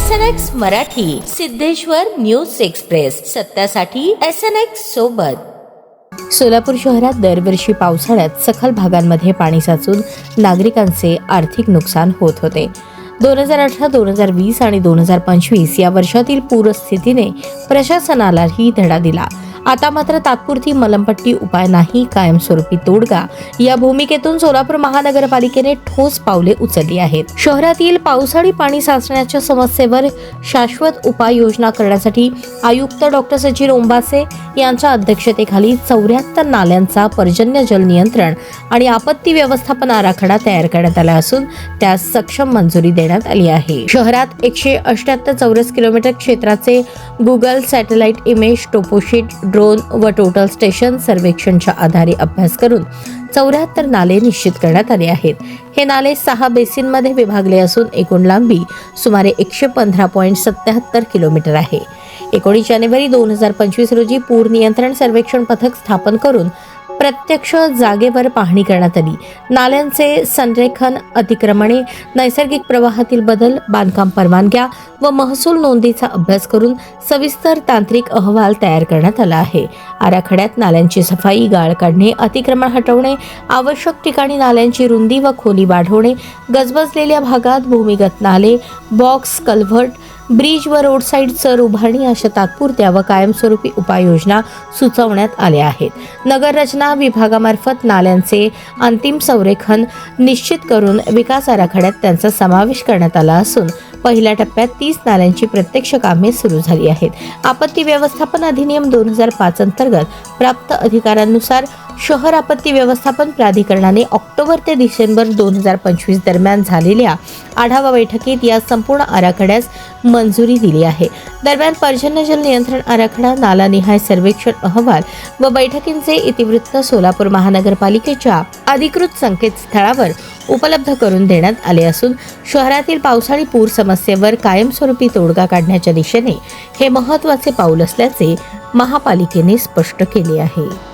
SNX Marathi, Siddheshwar news express, सत्यासाठी SNX सोबत। सोलापूर शहरात दरवर्षी पावसाळ्यात सखल भागांमध्ये पाणी साचून नागरिकांचे आर्थिक नुकसान होत होते। 2018, 2020 आणि 2025 या वर्षातील पूरस्थितीने प्रशासनालाही धडा दिला। आता मात्र तात्पुरती मलमपट्टी उपाय नाही, कायमस्वरूपी तोडगा या भूमिकेतून सोलापूर महानगरपालिकेने ठोस पावले उचलली आहेत। शहरातील पावसाळी पाणी साचण्याच्या समस्येवर शाश्वत उपाययोजना करण्यासाठी आयुक्त डॉक्टर सचिन ओंबासे यांच्या अध्यक्षतेखाली 74 नाल्यांचा पर्जन्य जल नियंत्रण आणि आपत्ती व्यवस्थापन आराखडा तयार करण्यात आला असून त्यास सक्षम मंजुरी देण्यात आली आहे। शहरात 178 चौरस किलोमीटर क्षेत्राचे Google satellite image, toposheet, drone व टोटल स्टेशन सर्वेक्षणच्या आधारे अभ्यास करून 74 नाले निश्चित करण्यात आले आहेत। हे नाले 6 बेसिनमध्ये विभागले असून एकूण लांबी सुमारे 115.77 किलोमीटर आहे। 19 जानेवारी 2025 रोजी पूर नियंत्रण सर्वेक्षण पथक स्थापन करून प्रत्यक्ष जागेवर पाहणी करण्यात आली। नाल्यांचे संरेखन, अतिक्रमणे, नैसर्गिक प्रवाहातील बदल, बांधकाम परवानग्या व महसूल नोंदीचा अभ्यास करून सविस्तर तांत्रिक अहवाल तयार करण्यात आला आहे। आराखड्यात नाल्यांची सफाई, गाळ काढणे, अतिक्रमण हटवणे, आवश्यक ठिकाणी नाल्यांची रुंदी व खोली वाढवणे, गजबजलेल्या भागात भूमिगत नाले, बॉक्स, कल्व्हर्ट, ब्रिज व रोड साईड चर उभारणी अशा तात्पुरत्या व कायमस्वरूपी उपाययोजना सुचवण्यात आल्या आहेत। नगर रचना विभागामार्फत नाल्यांचे अंतिम संरेखन निश्चित करून विकास आराखड्यात त्यांचा समावेश करण्यात आला असून पहिल्या टप्प्यात 30 नाल्यांची प्रत्यक्ष कामे सुरू झाली आहेत। आपत्ती व्यवस्थापन अधिनियम 2005 अंतर्गत प्राप्त अधिकारांनुसार शहर आपत्ती व्यवस्थापन प्राधिकरणाने ऑक्टोबर ते डिसेंबर 2025 दरम्यान झालेल्या आढावा बैठकीत या संपूर्ण आराखड्यास मंजुरी दिली आहे। दरम्यान पर्जन्य जल नियंत्रण आराखडा, नालानिहाय सर्वेक्षण अहवाल व बैठकींचे इतिवृत्त सोलापूर महानगरपालिकेच्या अधिकृत संकेतस्थळावर उपलब्ध करून देण्यात आले असून शहरातील पावसाळी पूर समस्येवर कायमस्वरूपी तोडगा काढण्याच्या दिशेने हे महत्त्वाचे पाऊल असल्याचे महापालिकेने स्पष्ट केले आहे।